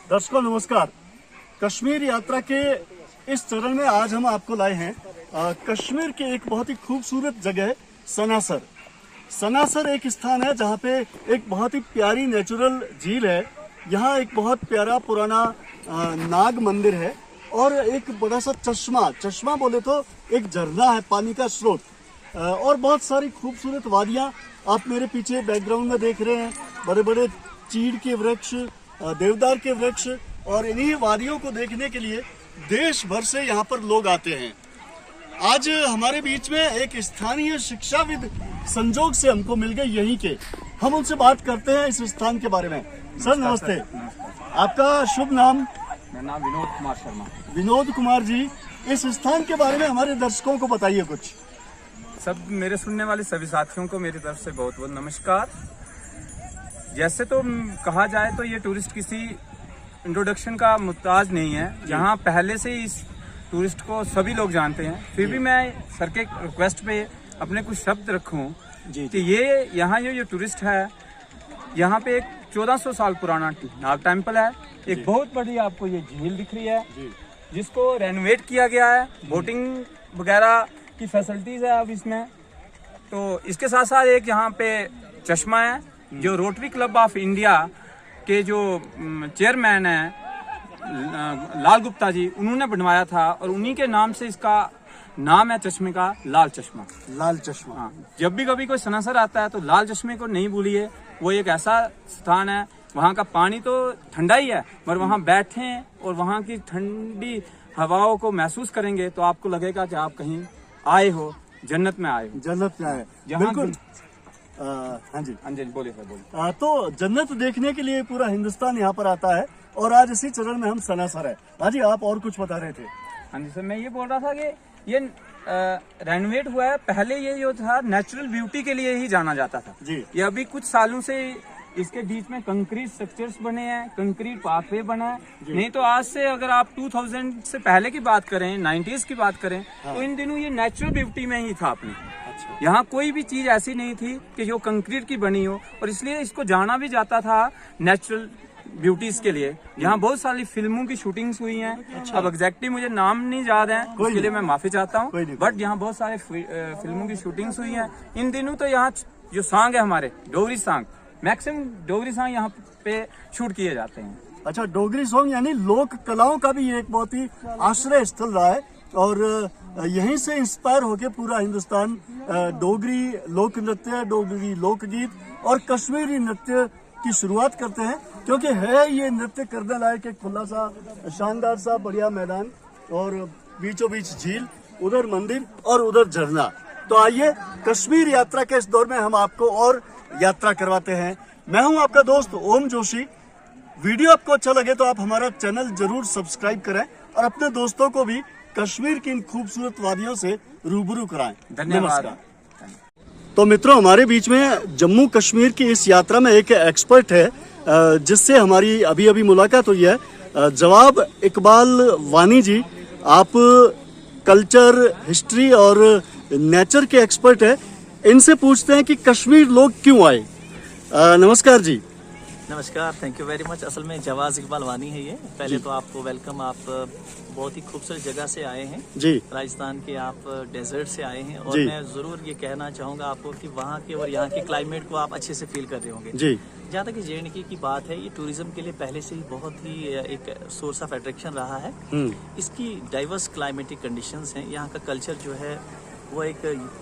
दर्शकों नमस्कार। कश्मीर यात्रा के इस चरण में आज हम आपको लाए हैं कश्मीर के एक बहुत ही खूबसूरत जगह सनासर। सनासर एक स्थान है जहाँ पे एक बहुत ही प्यारी नेचुरल झील है। यहाँ एक बहुत प्यारा पुराना नाग मंदिर है और एक बड़ा सा चश्मा बोले तो एक झरना है, पानी का स्रोत और बहुत सारी खूबसूरत वादियाँ आप मेरे पीछे बैकग्राउंड में देख रहे हैं। बड़े बड़े चीड़ के वृक्ष, देवदार के वृक्ष और इन्हीं वादियों को देखने के लिए देश भर से यहाँ पर लोग आते हैं। आज हमारे बीच में एक स्थानीय शिक्षाविद संजोग से हमको मिल गए यहीं के। हम उनसे बात करते हैं इस स्थान के बारे में। सर नमस्ते। आपका शुभ नाम? मेरा नाम विनोद कुमार शर्मा। विनोद कुमार जी, इस स्थान के बारे में हमारे दर्शकों को बताइए कुछ। सब मेरे सुनने वाले सभी साथियों को मेरी तरफ से बहुत बहुत नमस्कार। जैसे तो कहा जाए तो ये टूरिस्ट किसी इंट्रोडक्शन का मुहताज नहीं है। यहाँ पहले से ही इस टूरिस्ट को सभी लोग जानते हैं। फिर भी मैं सर के रिक्वेस्ट पे अपने कुछ शब्द रखूं कि ये यहाँ ये टूरिस्ट है, यहाँ पे एक 1400 साल पुराना नाग टेम्पल है। एक बहुत बड़ी आपको ये झील दिख रही है जिसको रेनोवेट किया गया है। बोटिंग वगैरह की फैसिलिटीज है अब इसमें। तो इसके साथ साथ एक यहाँ पे चश्मा है जो रोटरी क्लब ऑफ इंडिया के जो चेयरमैन है लाल गुप्ता जी, उन्होंने बनवाया था और उन्हीं के नाम से इसका नाम है चश्मे का लाल चश्मा। लाल चश्मा। हाँ, जब भी कभी कोई सनासर आता है तो लाल चश्मे को नहीं भूलिए। वो एक ऐसा स्थान है, वहाँ का पानी तो ठंडा ही है मगर वहाँ बैठें और वहाँ की ठंडी हवाओं को महसूस करेंगे तो आपको लगेगा कि आप कहीं आए हो, जन्नत में आए हो। जन्नत में आए, बिल्कुल। हाँ जी बोलिए सर, बोलिए। तो जन्नत देखने के लिए पूरा हिंदुस्तान यहाँ पर आता है और आज इसी चरण में हम सनासर है। हाँ जी, आप और कुछ बता रहे थे? हाँ जी सर, मैं ये बोल रहा था कि ये रेनोवेट हुआ है। पहले ये जो था नेचुरल ब्यूटी के लिए ही जाना जाता था जी। ये अभी कुछ सालों से इसके बीच में कंक्रीट स्ट्रक्चर्स बने हैं, कंक्रीट पाथवे बना है। नहीं तो आज से अगर आप 2000 से पहले की बात करें, 90s की बात करें, तो इन दिनों ये नेचुरल ब्यूटी में ही था अपने। यहाँ कोई भी चीज ऐसी नहीं थी कि जो कंक्रीट की बनी हो और इसलिए इसको जाना भी जाता था नेचुरल ब्यूटीज के लिए। यहाँ बहुत सारी फिल्मों की शूटिंग्स हुई हैं। अब एग्जैक्टली मुझे नाम नहीं याद है, उसके लिए मैं माफी चाहता हूँ, बट यहाँ बहुत सारे फिल्मों की शूटिंग्स हुई हैं। इन दिनों तो यहाँ जो सॉन्ग है हमारे Dogri song, maximum Dogri song यहाँ पे शूट किए जाते हैं। अच्छा, डोगरी सॉन्ग यानी लोक कलाओं का भी एक बहुत ही आश्रय स्थल रहा है और यहीं से इंस्पायर होके पूरा हिंदुस्तान डोगरी लोक नृत्य, डोगरी लोकगीत और कश्मीरी नृत्य की शुरुआत करते हैं, क्योंकि है ये नृत्य करने लायक एक खुला सा शानदार सा बढ़िया मैदान और बीचों बीच झील, उधर मंदिर और उधर झरना। तो आइए कश्मीर यात्रा के इस दौर में हम आपको और यात्रा करवाते हैं। मैं हूं आपका दोस्त ओम जोशी। वीडियो आपको अच्छा लगे तो आप हमारा चैनल जरूर सब्सक्राइब करें और अपने दोस्तों को भी कश्मीर की इन खूबसूरत वादियों से रूबरू कराएं। धन्यवाद। तो मित्रों, हमारे बीच में जम्मू कश्मीर की इस यात्रा में एक एक्सपर्ट है जिससे हमारी अभी अभी मुलाकात हुई है। जवाब इकबाल वानी जी, आप कल्चर, हिस्ट्री और नेचर के एक्सपर्ट है। इनसे पूछते हैं कि कश्मीर लोग क्यों आए। नमस्कार जी। नमस्कार, थैंक यू वेरी मच। असल में जवाब इकबाल वानी है ये। पहले तो आपको वेलकम। आप बहुत ही खूबसूरत जगह से आए हैं जी, राजस्थान के, आप डेजर्ट से आए हैं और मैं जरूर ये कहना चाहूँगा आपको कि वहाँ के और यहाँ के क्लाइमेट को आप अच्छे से फील कर रहे होंगे जी। जहाँ तक J&K की बात है, ये टूरिज्म के लिए पहले से ही बहुत ही एक सोर्स ऑफ अट्रैक्शन रहा है। इसकी डाइवर्स क्लाइमेटिक कंडीशंस हैं। यहाँ का कल्चर जो है वो एक,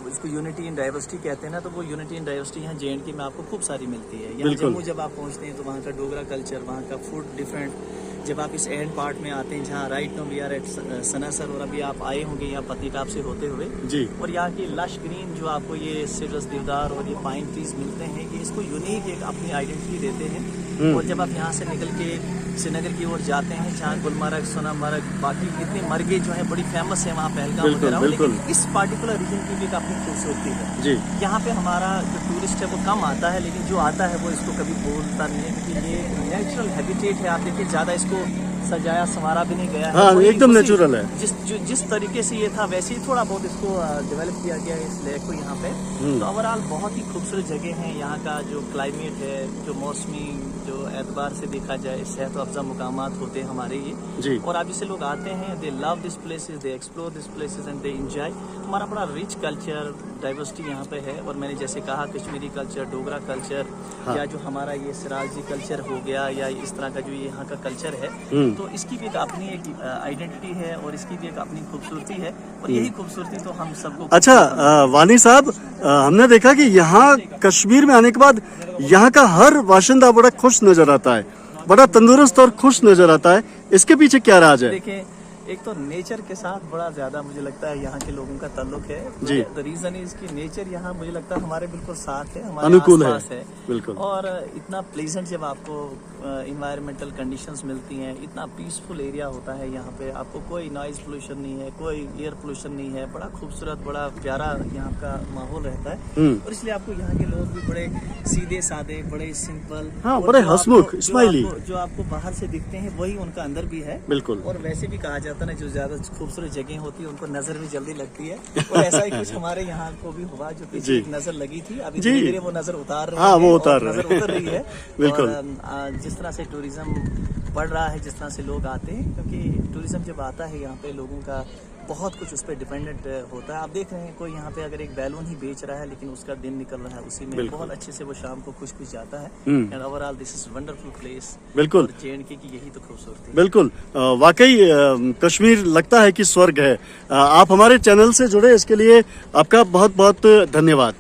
इसको यूनिटी इन डाइवर्सिटी कहते हैं ना, तो वो यूनिटी इन डाइवर्सिटी यहाँ J&K में आपको खूब सारी मिलती है। यहाँ जम्मू जब आप पहुँचते हैं तो वहाँ का डोगरा कल्चर, वहाँ का फूड डिफरेंट। जब आप इस एंड पार्ट में आते हैं जहाँ right now we are at Sanasar और अभी आप आए होंगे यहाँ पत्नीटाप से होते हुए जी, और यहाँ की लश ग्रीन जो आपको ये सिट्रस देवदार और ये पाइन ट्रीज मिलते हैं, ये इसको यूनिक एक अपनी आइडेंटिटी देते हैं। और जब आप यहाँ से निकल के श्रीनगर की ओर जाते हैं जहाँ गुलमर्ग, सोनमर्ग, बाकी इतने मर्गे जो है बड़ी फेमस है वहाँ पहलगाम वगैरह, लेकिन इस पार्टिकुलर रीजन की भी एक अपनी खूबसूरती है जी। यहाँ पे हमारा जो टूरिस्ट है वो कम आता है, लेकिन जो आता है वो इसको कभी बोलता नहीं है क्योंकि ये नेचुरल हैबिटेट है। आप देखिए ज़्यादा इसको सजाया संवारा भी नहीं गया है। हाँ, वही एकदम उसी- नेचुरल है। जिस तरीके से ये था वैसे ही थोड़ा बहुत इसको डेवलप किया गया है इस लेक को यहाँ पे। तो ओवरऑल बहुत ही खूबसूरत जगह है। यहाँ का जो क्लाइमेट है, जो मौसमी जो एतबार से देखा जाए सेहत अफजा मुकामात होते हैं हमारे जी। ये, और अभी से लोग आते हैं, दे love this places, they explore this places and they enjoy. हमारा बड़ा रिच कल्चर डाइवर्सिटी यहाँ पे है। और मैंने जैसे कहा कश्मीरी कल्चर, डोगरा कल्चर, हाँ। या जो हमारा ये सिराजी कल्चर हो गया, या इस तरह का जो यहाँ का कल्चर है, तो इसकी भी एक अपनी एक आइडेंटिटी है और इसकी भी एक अपनी खूबसूरती है। और यही खूबसूरती तो हम सबको। अच्छा वानी साहब, हमने देखा कि यहाँ कश्मीर में आने के बाद यहाँ का हर बाशिंदा बड़ा खुश नजर आता है, बड़ा तंदुरुस्त और खुश नजर आता है। इसके पीछे क्या राज है? देखिए, एक तो नेचर के साथ बड़ा ज्यादा मुझे लगता है यहाँ के लोगों का ताल्लुक है। जी। द रीजन इज कि नेचर यहाँ मुझे लगता है हमारे बिल्कुल साथ है, हमारे अनुकूल आसपास है। बिल्कुल। और इतना प्लेजेंट जब आपको इन्वायरमेंटल कंडीशंस मिलती हैं, इतना पीसफुल एरिया होता है यहाँ पे, आपको कोई नॉइज पोल्यूशन नहीं है, कोई एयर पोल्यूशन नहीं है, बड़ा खूबसूरत बड़ा प्यारा यहाँ का माहौल रहता है। और इसलिए आपको यहाँ के लोग भी बड़े सीधे साधे, बड़े सिंपल, हाँ, और बड़े जो हंसमुख, आपको- स्माइली। जो आपको बाहर से दिखते हैं वही उनका अंदर भी है। बिल्कुल। और वैसे भी कहा जाता है ना, जो ज्यादा खूबसूरत जगह होती है उनको नजर भी जल्दी लगती है। और ऐसा ही कुछ हमारे यहाँ को भी हुआ, जो पीछे जी। एक नजर लगी थी, अभी जी। धीरे धीरे वो नजर उतार रही हाँ, है। वो और उतार रहे नजर हैं। उतर रही है। बिल्कुल। और जिस तरह से टूरिज्म बढ़ रहा है, जिस तरह से लोग आते हैं, क्योंकि टूरिज्म जब आता है यहाँ पे लोगों का बहुत कुछ उस पर डिपेंडेंट होता है। आप देख रहे हैं कोई यहाँ पे अगर एक बैलून ही बेच रहा है, लेकिन उसका दिन निकल रहा है उसी में, बिल्कुल। बहुत अच्छे से वो शाम को खुश जाता है। And overall this is wonderful place. बिल्कुल। JNK की यही तो खूबसूरती है। बिल्कुल, वाकई कश्मीर लगता है कि स्वर्ग है। आप हमारे चैनल से जुड़े, इसके लिए आपका बहुत बहुत धन्यवाद।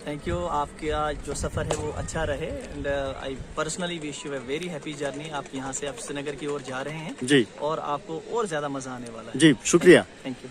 Thank you. आपका जो सफ़र है वो अच्छा रहे। And I personally wish you a very happy journey. आप यहाँ से अब श्रीनगर की ओर जा रहे हैं जी। और आपको और ज़्यादा मज़ा आने वाला है। जी, शुक्रिया। Thank you.